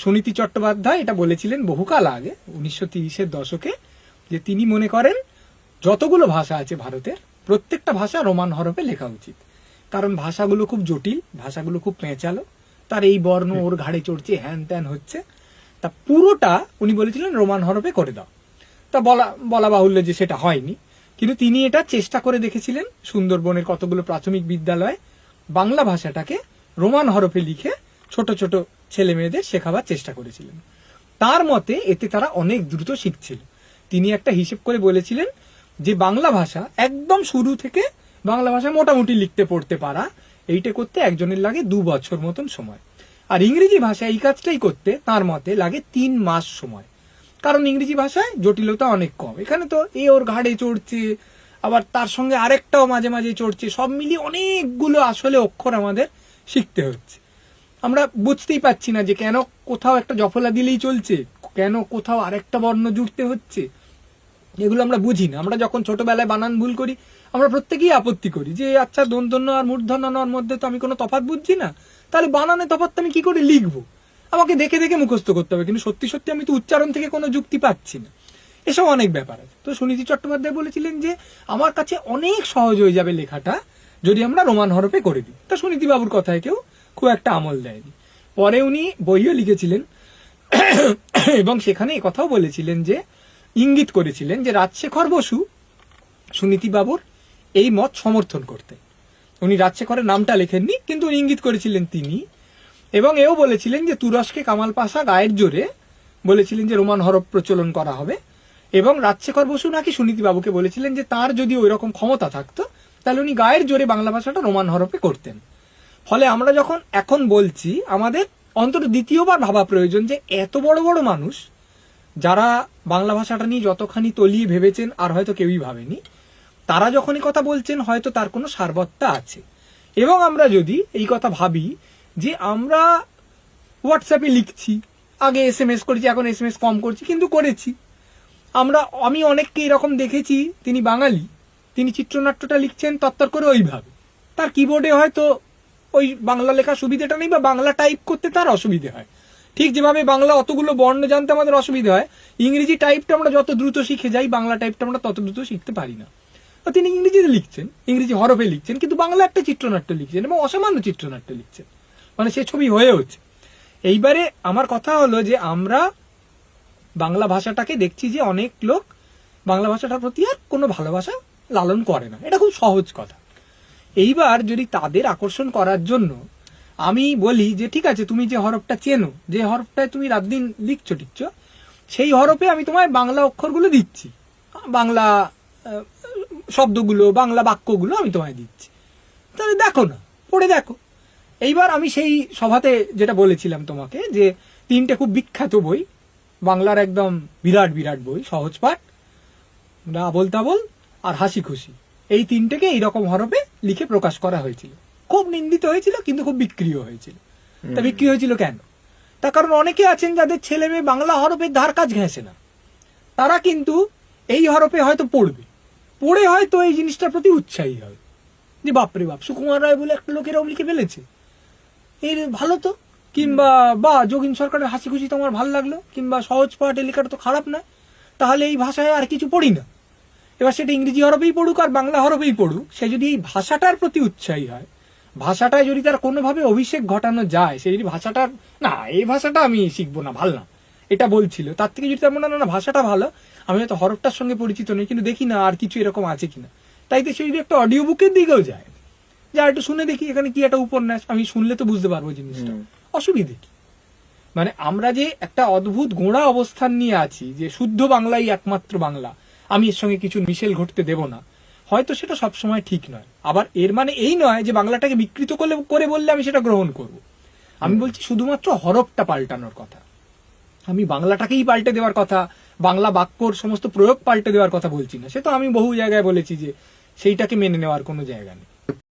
সুনীতি চট্টোপাধ্যায় এটা বলেছিলেন বহুকাল আগে 1930-এর দশকে, যে তিনি মনে করেন যতগুলো ভাষা আছে ভারতের প্রত্যেকটা ভাষা রোমান হরফে লেখা উচিত, কারণ ভাষাগুলো খুব জটিল, ভাষাগুলো খুব পেঁচালো, তার এই বর্ণ ওর ঘাড়ে চড়ছে, হ্যান ত্যান হচ্ছে, তা পুরোটা উনি বলেছিলেন রোমান হরফে করে দাও। তা বলা বাহুল্য যে সেটা হয়নি, কিন্তু তিনি এটা চেষ্টা করে দেখেছিলেন। সুন্দরবনের কতগুলো প্রাথমিক বিদ্যালয়ে বাংলা ভাষাটাকে রোমান হরফে লিখে ছোট ছোট ছেলে মেয়েদের শেখাবার চেষ্টা করেছিলেন। তার মতে এতে তারা অনেক দ্রুত শিখছিল। তিনি একটা হিসেব করে বলেছিলেন যে বাংলা ভাষা একদম শুরু থেকে বাংলা ভাষা মোটামুটি লিখতে পড়তে পারা, এইটা করতে একজনের লাগে 2 বছর মতন সময়। আর ইংরেজি ভাষা এই কাজটাই করতে তার মতে লাগে 3 মাস সময়, কারণ ইংরেজি ভাষায় জটিলতা অনেক কম। এখানে তো এ ওর ঘাড়ে চড়ছে, আবার তার সঙ্গে আরেকটাও মাঝে মাঝে চড়ছে, সব মিলিয়ে অনেকগুলো আসলে অক্ষর আমাদের শিখতে হচ্ছে। আমরা বুঝতেই পারছি না যে কেন কোথাও একটা জফলা দিলেই চলছে, কেন কোথাও আরেকটা বর্ণ জুড়তে হচ্ছে, এগুলো আমরা বুঝি না। আমরা যখন ছোটবেলায় বানান ভুল করি আমরা প্রত্যেকেই আপত্তি করি যে আচ্ছা দন্তন্য আর মূর্ধন্য নর মধ্যে তো আমি কোনো তফাৎ বুঝছি না, তাহলে বানানে তফাৎ আমি কি করে লিখবো, আমাকে দেখে দেখে মুখস্থ করতে হবে, কিন্তু সত্যি সত্যি আমি তো উচ্চারণ থেকে কোনো যুক্তি পাচ্ছি না। এসব অনেক ব্যাপার আছে। তো সুনীতি চট্টোপাধ্যায় বলেছিলেন যে আমার কাছে অনেক সহজ হয়ে যাবে লেখাটা যদি আমরা রোমান হরফে করে দিই। তা সুনীতি বাবুর কথায় কেউ খুব একটা আমল দেয়নি। পরে উনি বইও লিখেছিলেন এবং সেখানে এই কথাও বলেছিলেন যে ইঙ্গিত করেছিলেন যে রাজশেখর বসু সুনীতি বাবুর এই মত সমর্থন করতেন। উনি রাজশেখরের নামটা লেখেননি, কিন্তু উনি ইঙ্গিত করেছিলেন তিনি। এবং এও বলেছিলেন যে তুরস্কে কামাল পাশা গায়ের জোরে বলেছিলেন যে রোমান হরফ প্রচলন করা হবে, এবং রাজশেখর বসু নাকি সুনীতি বাবুকে বলেছিলেন যে তার যদি ওই রকম ক্ষমতা থাকতো তাহলে উনি গায়ের জোরে বাংলা ভাষাটা রোমান হরফে করতেন। ফলে আমরা যখন এখন বলছি আমাদের অন্তত দ্বিতীয়বার ভাবা প্রয়োজন যে এত বড় বড় মানুষ যারা বাংলা ভাষাটা নিয়ে যতখানি তলিয়ে ভেবেছেন আর হয়তো কেউই ভাবেনি, তারা যখন এই কথা বলছেন হয়তো তার কোনো সারবত্তা আছে। এবং আমরা যদি এই কথা ভাবি যে আমরা হোয়াটসঅ্যাপে লিখছি, আগে SMS করেছি, এখন SMS কম করছি, কিন্তু করেছি। আমি অনেককে এরকম দেখেছি, তিনি বাঙালি, তিনি চিত্রনাট্যটা লিখছেন তত্তর করে ওইভাবে, তার কিবোর্ডে হয়তো ওই বাংলা লেখার সুবিধাটা নেই বা বাংলা টাইপ করতে তার অসুবিধে হয়। ঠিক যেভাবে বাংলা অতগুলো বর্ণ জানতে আমাদের অসুবিধা হয়, ইংরেজি টাইপটা আমরা যত দ্রুত শিখে যাই বাংলা টাইপটা আমরা তত দ্রুত শিখতে পারি না। তো তিনি ইংরেজিতে লিখছেন, ইংরেজি হরফে লিখছেন, কিন্তু বাংলা একটা চিত্রনাট্য লিখছেন এবং অসামান্য চিত্রনাট্য লিখছেন, মানে সে ছবি হয়ে হচ্ছে। এইবারে আমার কথা হলো যে আমরা বাংলা ভাষাটাকে দেখছি যে অনেক লোক বাংলা ভাষাটার প্রতি আর কোনো ভালোবাসা লালন করে না, এটা খুব সহজ কথা। এইবার যদি তাদের আকর্ষণ করার জন্য আমি বলি যে ঠিক আছে তুমি যে হরফটা চেনো, যে হরফটায় তুমি রাত দিন লিখছো টিখছো, সেই হরফে আমি তোমায় বাংলা অক্ষরগুলো দিচ্ছি, বাংলা শব্দগুলো, বাংলা বাক্যগুলো আমি তোমায় দিচ্ছি, তাহলে দেখো না, পড়ে দেখো। এইবার আমি সেই সভাতে যেটা বলেছিলাম তোমাকে যে 3টে খুব বিখ্যাত বই, বাংলার একদম বিরাট বিরাট বই, সহজ পাঠ, আবোল তাবোল আর হাসি খুশি, এই 3টেকে এইরকম হরফে লিখে প্রকাশ করা হয়েছিল। খুব নিন্দিত হয়েছিল কিন্তু খুব বিক্রিও হয়েছিল। তা বিক্রি হয়েছিল কেন? তার কারণ অনেকে আছেন যাদের ছেলে মেয়ে বাংলা হরফের ধার কাজ ঘেঁষে না, তারা কিন্তু এই হরফে হয়তো পড়ে হয়তো এই জিনিসটার প্রতি উৎসাহী হয় যে বাপরে বাপ, সুকুমার রায় বলে একটা লোক এরকম লিখে ফেলেছে, এর ভালো তো, কিংবা বা যোগীন সরকারের হাসি খুশি তো আমার ভালো লাগলো, কিংবা সহজ পাঠ লেখাটা তো খারাপ নয়, তাহলে এই ভাষায় আর কিছু পড়ি না। এবার সেটা ইংরেজি হরফেই পড়ুক আর বাংলা হরফেই পড়ুক, সে যদি এই ভাষাটার প্রতি উৎসাহী হয়, ভাষাটায় যদি তার কোনোভাবে অভিষেক ঘটানো যায়, সে যদি ভাষাটার না এই ভাষাটা আমি শিখবো না, ভালো না এটা বলছিল, তার থেকে যদি তার মনে হয় না ভাষাটা ভালো, আমি হয়তো হরফটার সঙ্গে পরিচিত নই কিন্তু দেখি না আর কিছু এরকম আছে কিনা, তাইতে সে যদি একটা অডিও বুকের দিকেও যায়, যা একটু শুনে দেখি এখানে কি একটা উপন্যাস, আমি শুনলে তো বুঝতে পারবো জিনিসটা, অসুবিধে কি? মানে আমরা যে একটা অদ্ভুত গোঁড়া অবস্থান নিয়ে আছি যে শুদ্ধ বাংলাই একমাত্র বাংলা, আমি এর সঙ্গে কিছু মিশেল ঘটতে দেব না, হয়তো সেটা সবসময় ঠিক নয়। আবার এর মানে এই নয় যে বাংলাটাকে বিকৃত করে বললে আমি সেটা গ্রহণ করব। আমি বলছি শুধুমাত্র হরফটা পাল্টানোর কথা, আমি বাংলাটাকেই পাল্টে দেওয়ার কথা, বাংলা বাক্যর সমস্ত প্রয়োগ পাল্টে দেওয়ার কথা বলছি না। সে তো আমি বহু জায়গায় বলেছি যে সেইটাকে মেনে নেওয়ার কোনো জায়গা নেই।